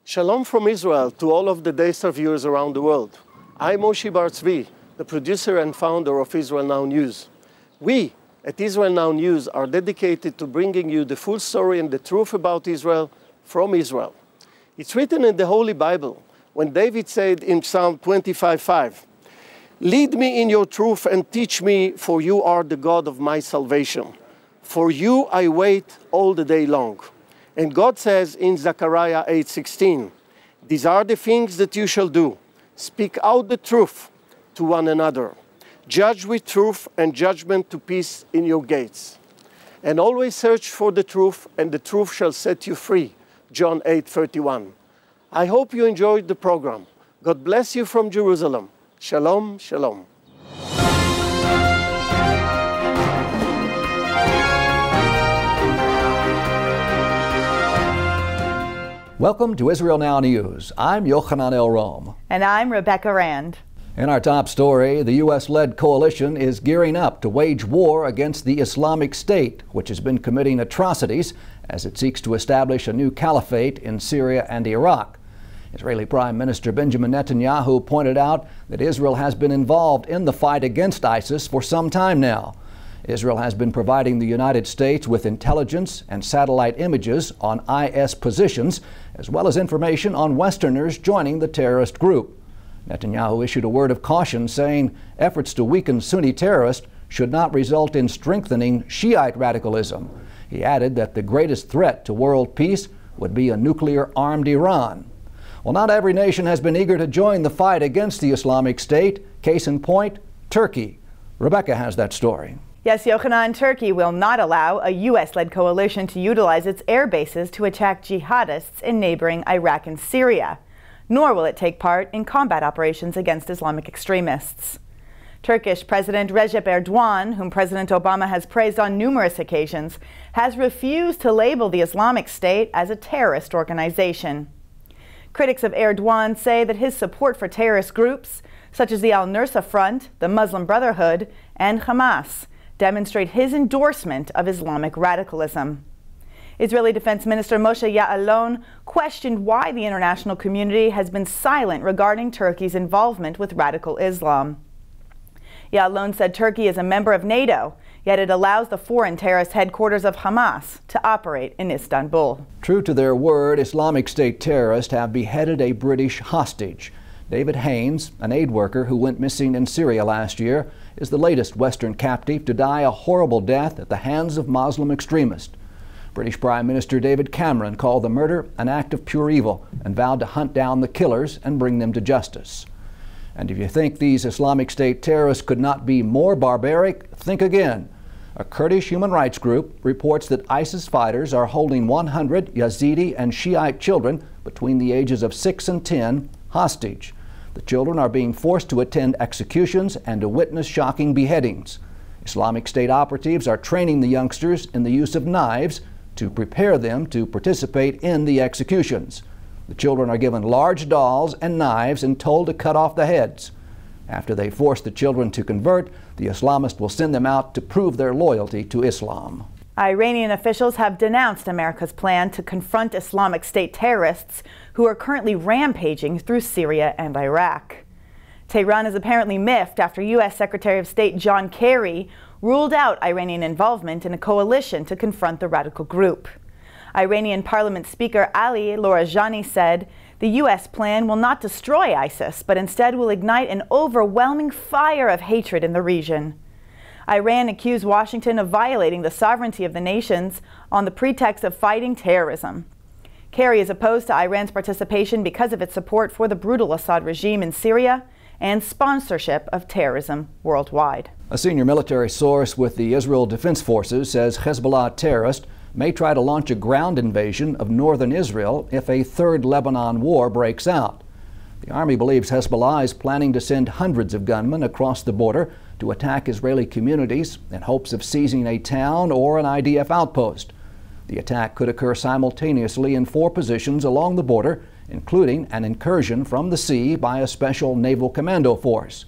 Shalom from Israel to all of the Daystar viewers around the world. I'm Moshe Bar Tzvi, the producer and founder of Israel Now News. We at Israel Now News are dedicated to bringing you the full story and the truth about Israel from Israel. It's written in the Holy Bible when David said in Psalm 25:5, "Lead me in your truth and teach me, for you are the God of my salvation. For you I wait all the day long." And God says in Zechariah 8:16, "These are the things that you shall do. Speak out the truth to one another. Judge with truth and judgment to peace in your gates. And always search for the truth, and the truth shall set you free." John 8:31. I hope you enjoyed the program. God bless you from Jerusalem. Shalom, shalom. Welcome to Israel Now News. I'm Yochanan El Rom. And I'm Rebecca Rand. In our top story, the U.S.-led coalition is gearing up to wage war against the Islamic State, which has been committing atrocities as it seeks to establish a new caliphate in Syria and Iraq. Israeli Prime Minister Benjamin Netanyahu pointed out that Israel has been involved in the fight against ISIS for some time now. Israel has been providing the United States with intelligence and satellite images on IS positions, as well as information on Westerners joining the terrorist group. Netanyahu issued a word of caution, saying efforts to weaken Sunni terrorists should not result in strengthening Shiite radicalism. He added that the greatest threat to world peace would be a nuclear-armed Iran. Well, not every nation has been eager to join the fight against the Islamic State. Case in point, Turkey. Rebecca has that story. Yes, Yochanan, Turkey will not allow a U.S.-led coalition to utilize its air bases to attack jihadists in neighboring Iraq and Syria, nor will it take part in combat operations against Islamic extremists. Turkish President Recep Erdogan, whom President Obama has praised on numerous occasions, has refused to label the Islamic State as a terrorist organization. Critics of Erdogan say that his support for terrorist groups, such as the Al-Nusra Front, the Muslim Brotherhood, and Hamas, demonstrate his endorsement of Islamic radicalism. Israeli Defense Minister Moshe Ya'alon questioned why the international community has been silent regarding Turkey's involvement with radical Islam. Ya'alon said Turkey is a member of NATO, yet it allows the foreign terrorist headquarters of Hamas to operate in Istanbul. True to their word, Islamic State terrorists have beheaded a British hostage. David Haynes, an aid worker who went missing in Syria last year, is the latest Western captive to die a horrible death at the hands of Muslim extremists. British Prime Minister David Cameron called the murder an act of pure evil and vowed to hunt down the killers and bring them to justice. And if you think these Islamic State terrorists could not be more barbaric, think again. A Kurdish human rights group reports that ISIS fighters are holding 100 Yazidi and Shiite children between the ages of 6 and 10 hostage. The children are being forced to attend executions and to witness shocking beheadings. Islamic State operatives are training the youngsters in the use of knives to prepare them to participate in the executions. The children are given large dolls and knives and told to cut off the heads. After they force the children to convert, the Islamists will send them out to prove their loyalty to Islam. Iranian officials have denounced America's plan to confront Islamic State terrorists who are currently rampaging through Syria and Iraq. Tehran is apparently miffed after U.S. Secretary of State John Kerry ruled out Iranian involvement in a coalition to confront the radical group. Iranian Parliament Speaker Ali Larijani said the U.S. plan will not destroy ISIS, but instead will ignite an overwhelming fire of hatred in the region. Iran accused Washington of violating the sovereignty of the nations on the pretext of fighting terrorism. Kerry is opposed to Iran's participation because of its support for the brutal Assad regime in Syria and sponsorship of terrorism worldwide. A senior military source with the Israel Defense Forces says Hezbollah terrorists may try to launch a ground invasion of northern Israel if a third Lebanon war breaks out. The Army believes Hezbollah is planning to send hundreds of gunmen across the border to attack Israeli communities in hopes of seizing a town or an IDF outpost. The attack could occur simultaneously in 4 positions along the border, including an incursion from the sea by a special naval commando force.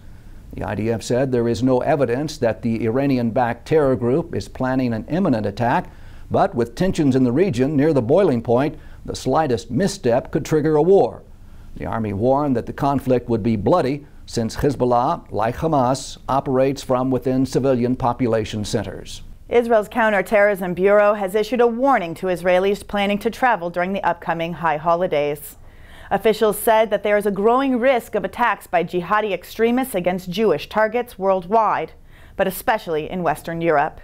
The IDF said there is no evidence that the Iranian-backed terror group is planning an imminent attack, but with tensions in the region near the boiling point, The slightest misstep could trigger a war. The army warned that the conflict would be bloody since Hezbollah, like Hamas, operates from within civilian population centers. Israel's Counterterrorism Bureau has issued a warning to Israelis planning to travel during the upcoming high holidays. Officials said that there is a growing risk of attacks by jihadi extremists against Jewish targets worldwide, but especially in Western Europe.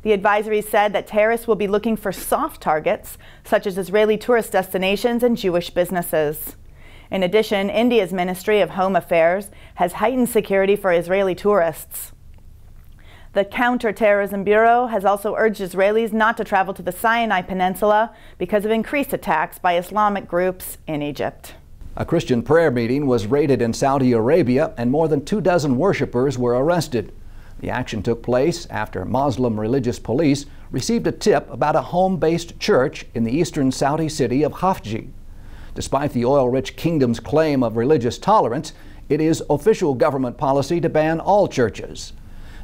The advisory said that terrorists will be looking for soft targets, such as Israeli tourist destinations and Jewish businesses. In addition, India's Ministry of Home Affairs has heightened security for Israeli tourists. The Counterterrorism Bureau has also urged Israelis not to travel to the Sinai Peninsula because of increased attacks by Islamic groups in Egypt. A Christian prayer meeting was raided in Saudi Arabia and more than 24 worshipers were arrested. The action took place after Muslim religious police received a tip about a home-based church in the eastern Saudi city of Hafji. Despite the oil-rich kingdom's claim of religious tolerance, it is official government policy to ban all churches.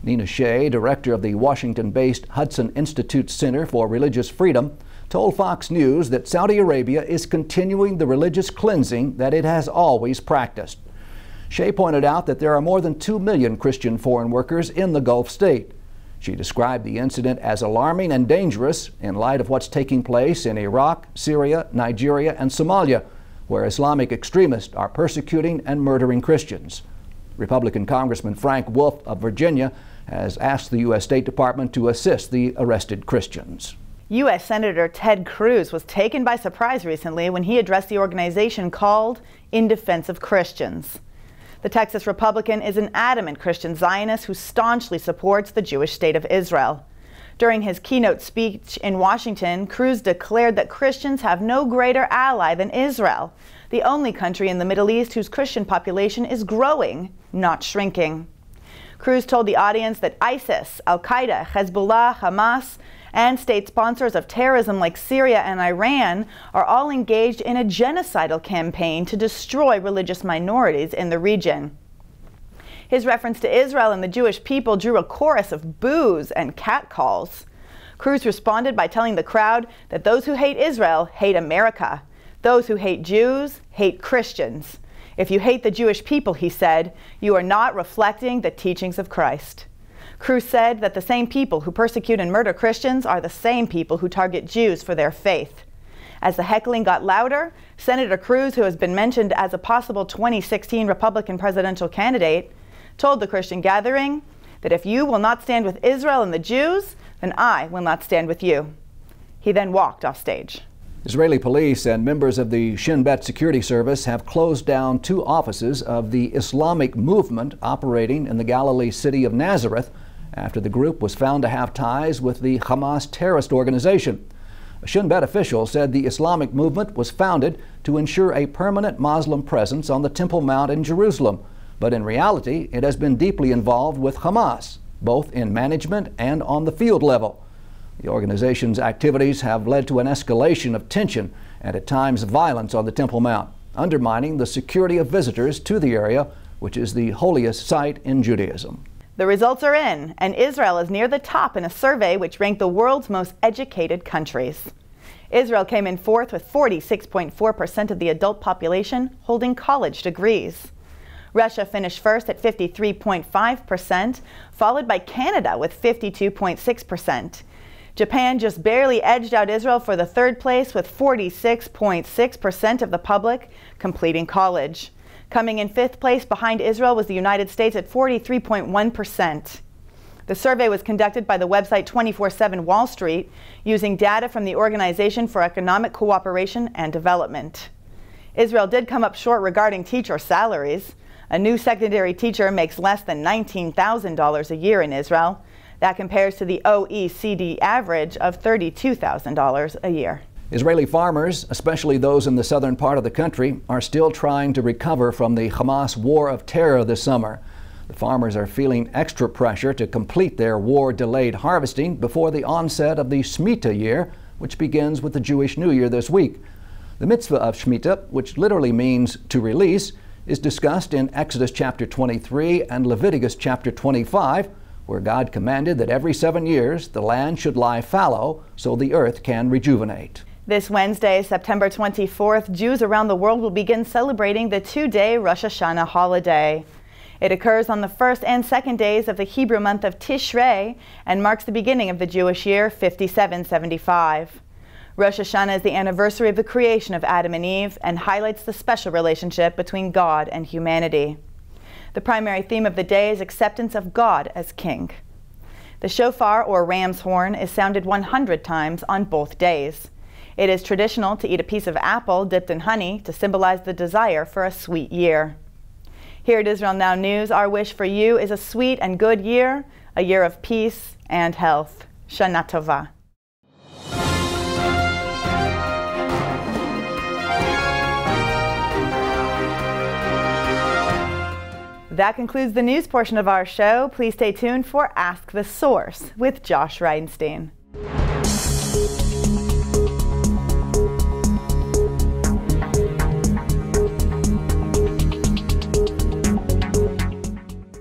Nina Shea, director of the Washington-based Hudson Institute Center for Religious Freedom, told Fox News that Saudi Arabia is continuing the religious cleansing that it has always practiced. Shea pointed out that there are more than 2 million Christian foreign workers in the Gulf state. She described the incident as alarming and dangerous in light of what's taking place in Iraq, Syria, Nigeria, and Somalia, where Islamic extremists are persecuting and murdering Christians. Republican Congressman Frank Wolf of Virginia has asked the U.S. State Department to assist the arrested Christians. U.S. Senator Ted Cruz was taken by surprise recently when he addressed the organization called In Defense of Christians. The Texas Republican is an adamant Christian Zionist who staunchly supports the Jewish state of Israel. During his keynote speech in Washington, Cruz declared that Christians have no greater ally than Israel, the only country in the Middle East whose Christian population is growing, not shrinking. Cruz told the audience that ISIS, Al-Qaeda, Hezbollah, Hamas, and state sponsors of terrorism like Syria and Iran are all engaged in a genocidal campaign to destroy religious minorities in the region. His reference to Israel and the Jewish people drew a chorus of boos and catcalls. Cruz responded by telling the crowd that those who hate Israel hate America. Those who hate Jews hate Christians. If you hate the Jewish people, he said, you are not reflecting the teachings of Christ. Cruz said that the same people who persecute and murder Christians are the same people who target Jews for their faith. As the heckling got louder, Senator Cruz, who has been mentioned as a possible 2016 Republican presidential candidate, told the Christian gathering that if you will not stand with Israel and the Jews, then I will not stand with you. He then walked off stage. Israeli police and members of the Shin Bet security service have closed down 2 offices of the Islamic movement operating in the Galilee city of Nazareth after the group was found to have ties with the Hamas terrorist organization. A Shin Bet official said the Islamic movement was founded to ensure a permanent Muslim presence on the Temple Mount in Jerusalem, but in reality it has been deeply involved with Hamas, both in management and on the field level. The organization's activities have led to an escalation of tension and at times violence on the Temple Mount, undermining the security of visitors to the area, which is the holiest site in Judaism. The results are in, and Israel is near the top in a survey which ranked the world's most educated countries. Israel came in 4th with 46.4% of the adult population holding college degrees. Russia finished 1st at 53.5%, followed by Canada with 52.6%. Japan just barely edged out Israel for the 3rd place with 46.6% of the public completing college. Coming in 5th place behind Israel was the United States at 43.1%. The survey was conducted by the website 24/7 Wall Street using data from the Organization for Economic Cooperation and Development. Israel did come up short regarding teacher salaries. A new secondary teacher makes less than $19,000 a year in Israel. That compares to the OECD average of $32,000 a year. Israeli farmers, especially those in the southern part of the country, are still trying to recover from the Hamas war of terror this summer. The farmers are feeling extra pressure to complete their war-delayed harvesting before the onset of the Shemitah year, which begins with the Jewish New Year this week. The mitzvah of Shemitah, which literally means to release, is discussed in Exodus chapter 23 and Leviticus chapter 25, where God commanded that every 7 years the land should lie fallow so the earth can rejuvenate. This Wednesday, September 24th, Jews around the world will begin celebrating the two-day Rosh Hashanah holiday. It occurs on the first and second days of the Hebrew month of Tishrei and marks the beginning of the Jewish year 5775. Rosh Hashanah is the anniversary of the creation of Adam and Eve and highlights the special relationship between God and humanity. The primary theme of the day is acceptance of God as King. The shofar, or ram's horn, is sounded 100 times on both days. It is traditional to eat a piece of apple dipped in honey to symbolize the desire for a sweet year. Here at Israel Now News, our wish for you is a sweet and good year, a year of peace and health. Shana Tova. That concludes the news portion of our show. Please stay tuned for Ask the Source with Josh Reinstein.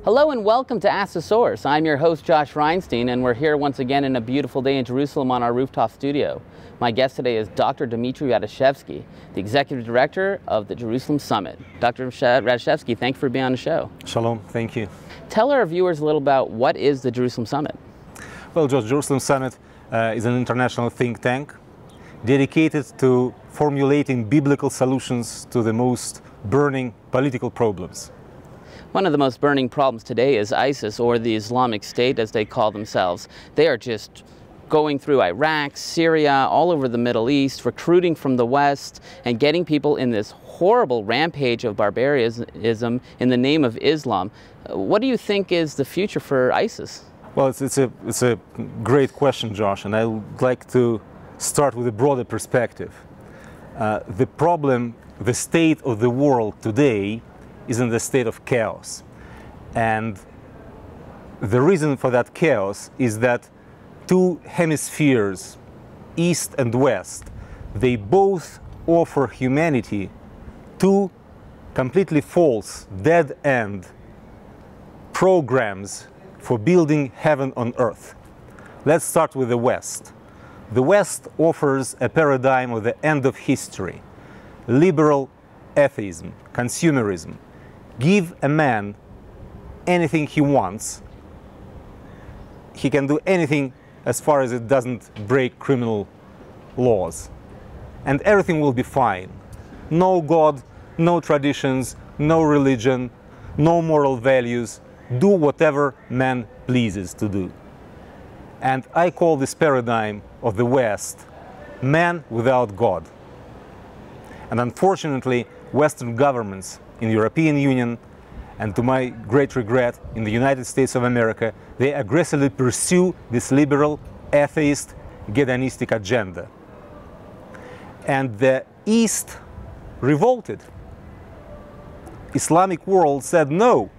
Hello and welcome to Ask the Source. I'm your host, Josh Reinstein, and we're here once again in a beautiful day in Jerusalem on our rooftop studio. My guest today is Dr. Dmitry Radoshevsky, the Executive Director of the Jerusalem Summit. Dr. Radoshevsky, thank you for being on the show. Shalom, thank you. Tell our viewers a little about what is the Jerusalem Summit. Well, Josh, Jerusalem Summit is an international think tank dedicated to formulating biblical solutions to the most burning political problems. One of the most burning problems today is ISIS, or the Islamic State as they call themselves. They are just going through Iraq, Syria, all over the Middle East, recruiting from the West and getting people in this horrible rampage of barbarism in the name of Islam. What do you think is the future for ISIS? Well, it's a great question, Josh, and I would like to start with a broader perspective. The problem, the state of the world today is in the state of chaos. And the reason for that chaos is that two hemispheres, East and West, they both offer humanity two completely false, dead-end programs for building heaven on earth. Let's start with the West. The West offers a paradigm of the end of history, liberal atheism, consumerism. Give a man anything he wants, he can do anything as far as it doesn't break criminal laws, and everything will be fine. No God, no traditions, no religion, no moral values. Do whatever man pleases to do. And I call this paradigm of the West man without God. And unfortunately, Western governments in the European Union, and to my great regret, in the United States of America, they aggressively pursue this liberal, atheist, hedonistic agenda. And the East revolted. Islamic world said, no,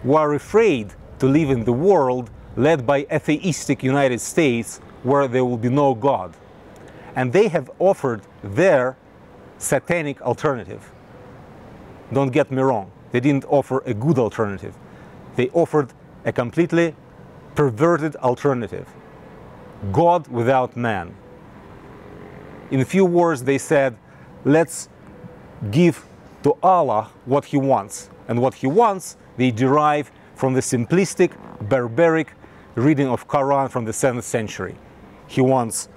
we are afraid to live in the world led by atheistic United States where there will be no God. And they have offered their satanic alternative. Don't get me wrong, they didn't offer a good alternative. They offered a completely perverted alternative. God without man. In a few words, they said, let's give to Allah what he wants. And what he wants, they derive from the simplistic, barbaric reading of Quran from the 7th century. He wants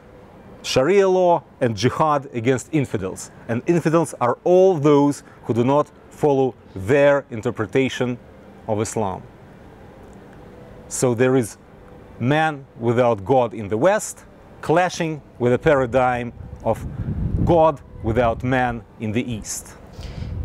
Sharia law and jihad against infidels. And infidels are all those who do not follow their interpretation of Islam. So there is man without God in the West, clashing with a paradigm of God without man in the East.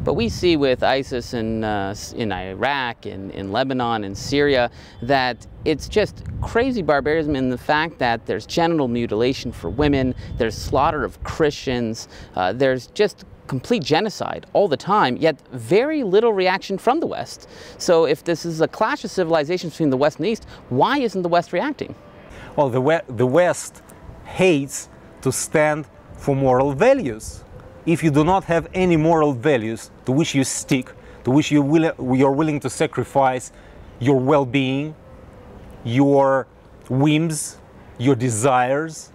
But we see with ISIS in Iraq, in Lebanon, in Syria, that it's just crazy barbarism in the fact that there's genital mutilation for women, there's slaughter of Christians, there's just complete genocide all the time, yet very little reaction from the West. So if this is a clash of civilizations between the West and the East, why isn't the West reacting? Well, the West hates to stand for moral values. If you do not have any moral values to which you stick, to which you're willing to sacrifice your well-being, your whims, your desires,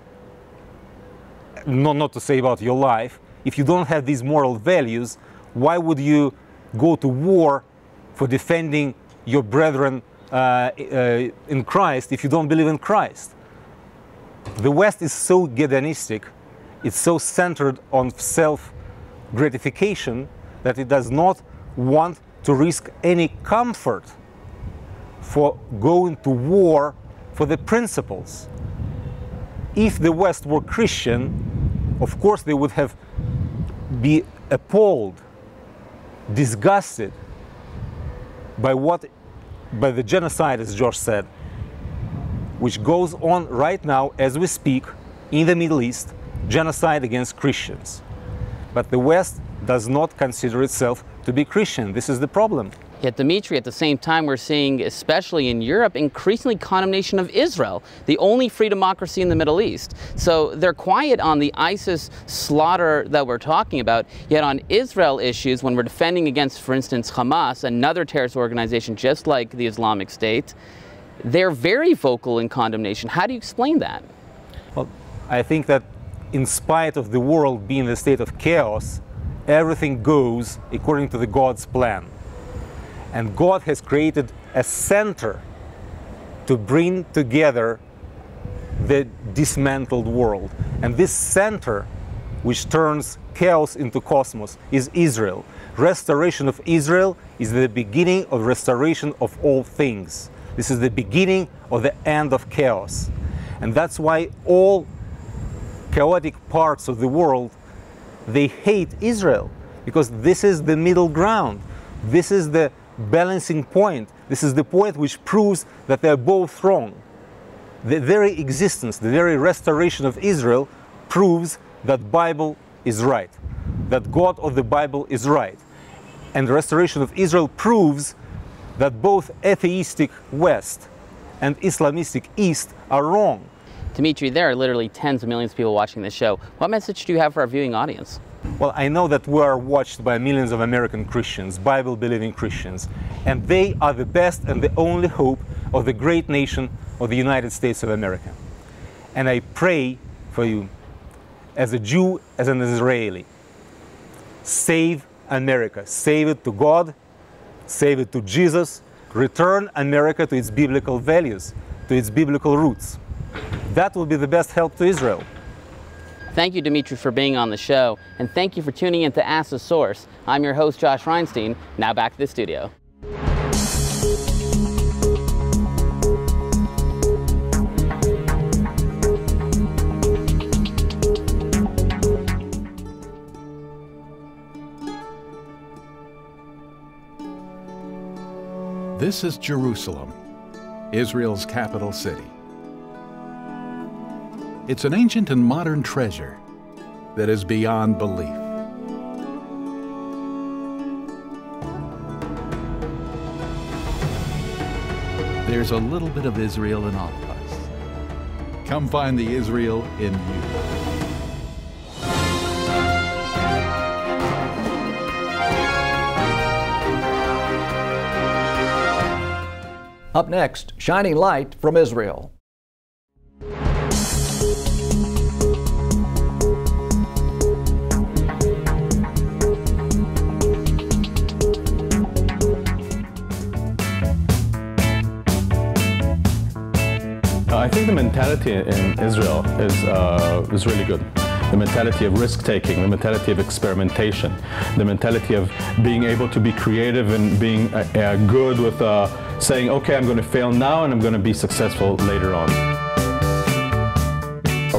not to say about your life, if you don't have these moral values, why would you go to war for defending your brethren in Christ if you don't believe in Christ? The West is so hedonistic, it's so centered on self-gratification that it does not want to risk any comfort for going to war for the principles. If the West were Christian, of course they would have been appalled, disgusted by the genocide, as Josh said, which goes on right now as we speak in the Middle East, genocide against Christians. But the West does not consider itself to be Christian. This is the problem. Yet, Dmitry, at the same time, we're seeing, especially in Europe, increasingly condemnation of Israel, the only free democracy in the Middle East. So they're quiet on the ISIS slaughter that we're talking about, yet on Israel issues, when we're defending against, for instance, Hamas, another terrorist organization just like the Islamic State, they're very vocal in condemnation. How do you explain that? Well, I think that in spite of the world being in a state of chaos, everything goes according to the God's plan. And God has created a center to bring together the dismantled world. And this center, which turns chaos into cosmos, is Israel. Restoration of Israel is the beginning of restoration of all things. This is the beginning of the end of chaos. And that's why all chaotic parts of the world, they hate Israel, because this is the middle ground. This is the balancing point. This is the point which proves that they're both wrong. The very existence, the very restoration of Israel proves that Bible is right, that God of the Bible is right. And the restoration of Israel proves that both atheistic West and Islamistic East are wrong. Dmitry, there are literally tens of millions of people watching this show. What message do you have for our viewing audience? Well, I know that we are watched by millions of American Christians, Bible-believing Christians, and they are the best and the only hope of the great nation of the United States of America. And I pray for you, as a Jew, as an Israeli, save America, save it to God, save it to Jesus, return America to its biblical values, to its biblical roots. That will be the best help to Israel. Thank you, Dmitry, for being on the show, and thank you for tuning in to Ask the Source. I'm your host, Josh Reinstein. Now back to the studio. This is Jerusalem, Israel's capital city. It's an ancient and modern treasure that is beyond belief. There's a little bit of Israel in all of us. Come find the Israel in you. Up next, shining light from Israel. I think the mentality in Israel is really good. The mentality of risk-taking, the mentality of experimentation, the mentality of being able to be creative and being good with saying, okay, I'm going to fail now and I'm going to be successful later on.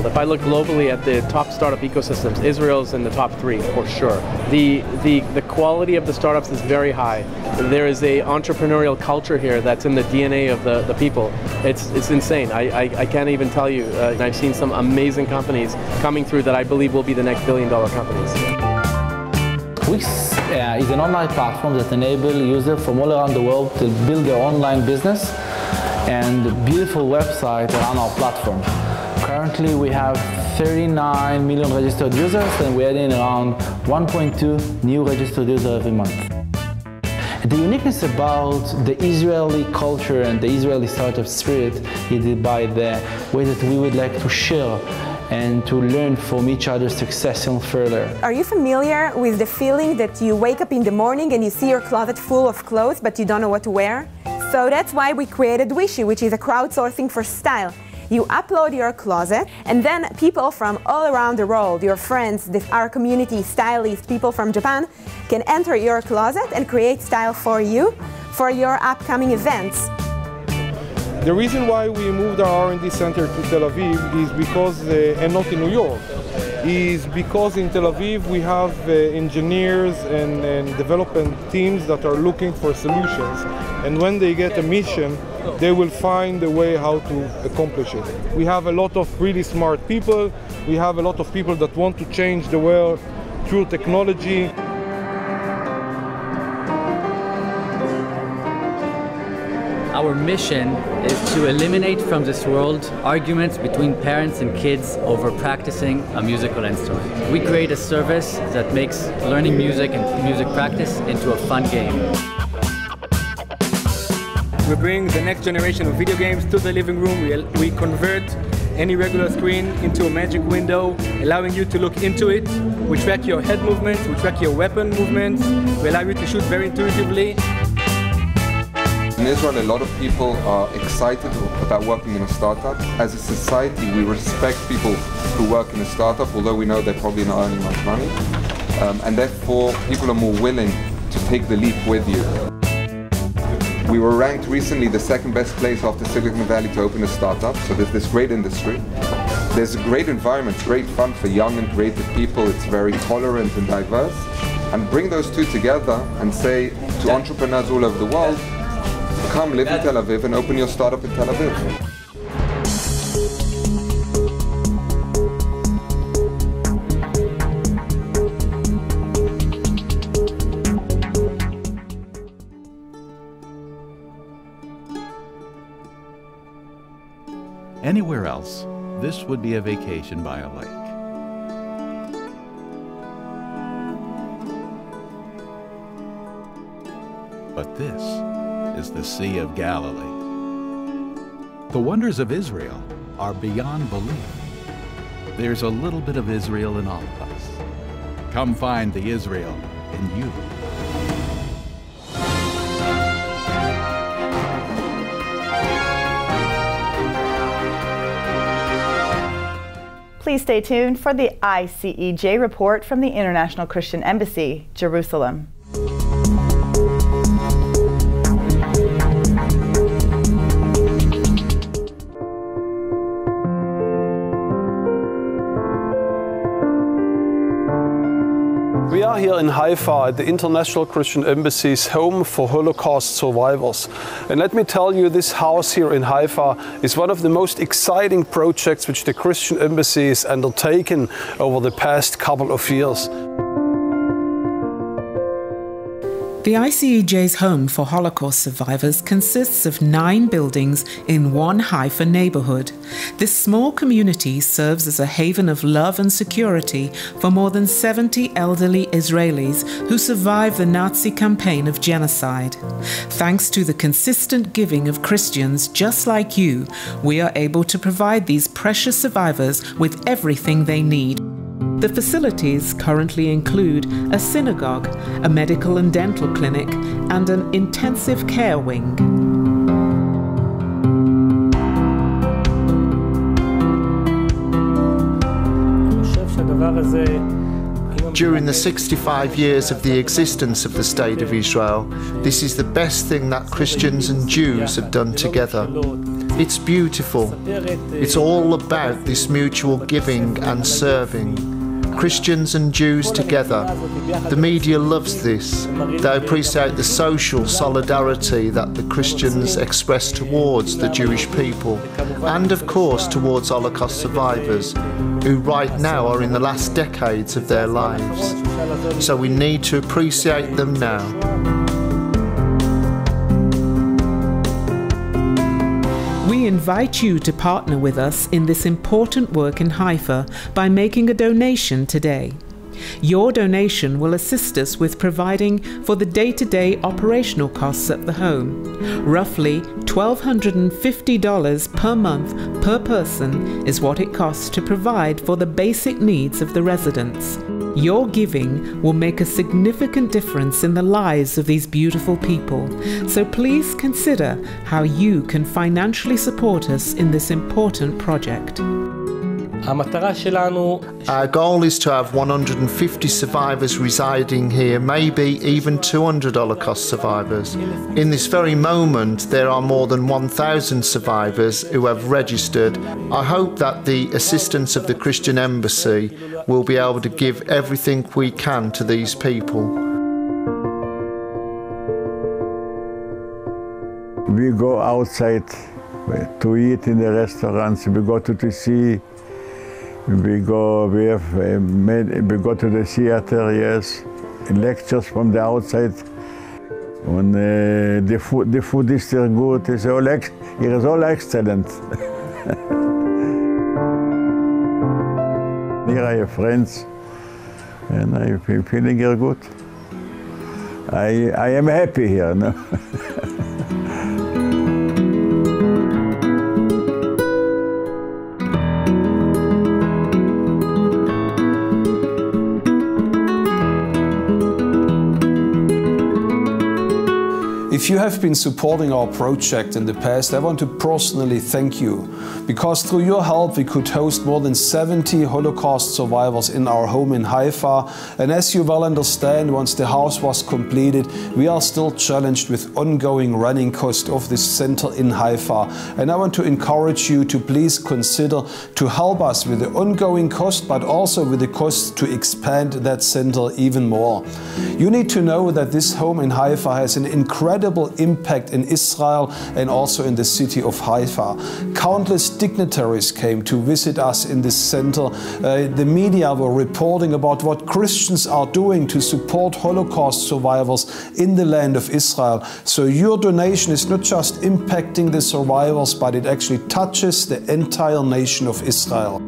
If I look globally at the top startup ecosystems, Israel's in the top 3 for sure. The quality of the startups is very high. There is a entrepreneurial culture here that's in the DNA of the people. It's insane. I can't even tell you. I've seen some amazing companies coming through that I believe will be the next billion-dollar companies. Wix is an online platform that enables users from all around the world to build their online business and a beautiful website around our platform. Currently we have 39 million registered users and we're adding around 1.2 new registered users every month. The uniqueness about the Israeli culture and the Israeli startup spirit is by the way that we would like to share and to learn from each other's success and further. Are you familiar with the feeling that you wake up in the morning and you see your closet full of clothes but you don't know what to wear? So that's why we created Wishi, which is a crowdsourcing for style. You upload your closet, and then people from all around the world, your friends, our community, stylists, people from Japan, can enter your closet and create style for you for your upcoming events. The reason why we moved our R&D center to Tel Aviv is because, and not in New York, is because in Tel Aviv we have engineers and development teams that are looking for solutions. And when they get a mission, they will find a way how to accomplish it. We have a lot of really smart people. We have a lot of people that want to change the world through technology. Our mission is to eliminate from this world arguments between parents and kids over practicing a musical instrument. We create a service that makes learning music and music practice into a fun game. We bring the next generation of video games to the living room. We convert any regular screen into a magic window, allowing you to look into it. We track your head movements, we track your weapon movements. We allow you to shoot very intuitively. In Israel, a lot of people are excited about working in a startup. As a society, we respect people who work in a startup, although we know they're probably not earning much money. And therefore, people are more willing to take the leap with you. We were ranked recently the second best place after Silicon Valley to open a startup, so there's this great industry. There's a great environment, it's great fun for young and creative people, it's very tolerant and diverse. And bring those two together and say to entrepreneurs all over the world, come live in Tel Aviv and open your startup in Tel Aviv. Anywhere else, this would be a vacation by a lake. But this is the Sea of Galilee. The wonders of Israel are beyond belief. There's a little bit of Israel in all of us. Come find the Israel in you. Please stay tuned for the ICEJ report from the International Christian Embassy, Jerusalem. We are here in Haifa at the International Christian Embassy's home for Holocaust survivors. And let me tell you, this house here in Haifa is one of the most exciting projects which the Christian Embassy has undertaken over the past couple of years. The ICEJ's home for Holocaust survivors consists of 9 buildings in one Haifa neighborhood. This small community serves as a haven of love and security for more than 70 elderly Israelis who survived the Nazi campaign of genocide. Thanks to the consistent giving of Christians just like you, we are able to provide these precious survivors with everything they need. The facilities currently include a synagogue, a medical and dental clinic, and an intensive care wing. During the 65 years of the existence of the State of Israel, this is the best thing that Christians and Jews have done together. It's beautiful. It's all about this mutual giving and serving. Christians and Jews together. The media loves this. They appreciate the social solidarity that the Christians express towards the Jewish people, and of course towards Holocaust survivors, who right now are in the last decades of their lives. So we need to appreciate them now. We invite you to partner with us in this important work in Haifa by making a donation today. Your donation will assist us with providing for the day-to-day operational costs at the home. Roughly $1,250 per month per person is what it costs to provide for the basic needs of the residents. Your giving will make a significant difference in the lives of these beautiful people, so please consider how you can financially support us in this important project. Our goal is to have 150 survivors residing here, maybe even 200 Holocaust survivors. In this very moment, there are more than 1,000 survivors who have registered. I hope that the assistance of the Christian Embassy will be able to give everything we can to these people. We go outside to eat in the restaurants, we go to the sea. We go to the theater, yes, lectures from the outside. And the food is still good. It is all excellent. Here I have friends, and I'm feeling here good. I am happy here. No? If you have been supporting our project in the past, I want to personally thank you, because through your help we could host more than 70 Holocaust survivors in our home in Haifa, and as you well understand, once the house was completed, we are still challenged with ongoing running cost of this center in Haifa, and I want to encourage you to please consider to help us with the ongoing cost, but also with the cost to expand that center even more. You need to know that this home in Haifa has an incredible impact in Israel and also in the city of Haifa. Countless dignitaries came to visit us in this center. The media were reporting about what Christians are doing to support Holocaust survivors in the land of Israel. So your donation is not just impacting the survivors, but it actually touches the entire nation of Israel.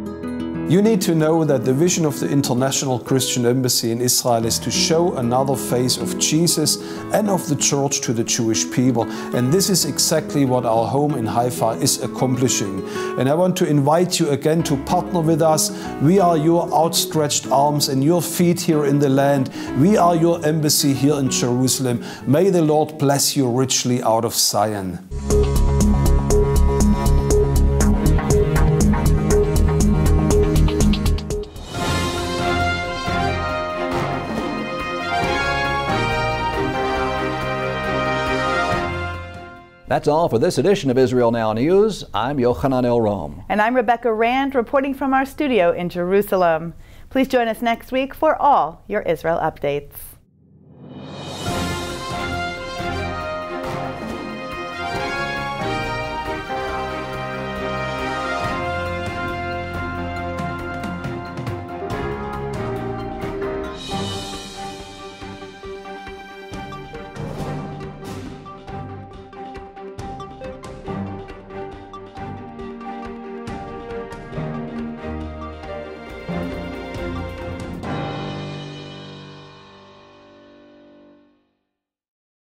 You need to know that the vision of the International Christian Embassy in Israel is to show another face of Jesus and of the church to the Jewish people. And this is exactly what our home in Haifa is accomplishing. And I want to invite you again to partner with us. We are your outstretched arms and your feet here in the land. We are your embassy here in Jerusalem. May the Lord bless you richly out of Zion. That's all for this edition of Israel Now News. I'm Yochanan El-Rom. And I'm Rebecca Rand, reporting from our studio in Jerusalem. Please join us next week for all your Israel updates.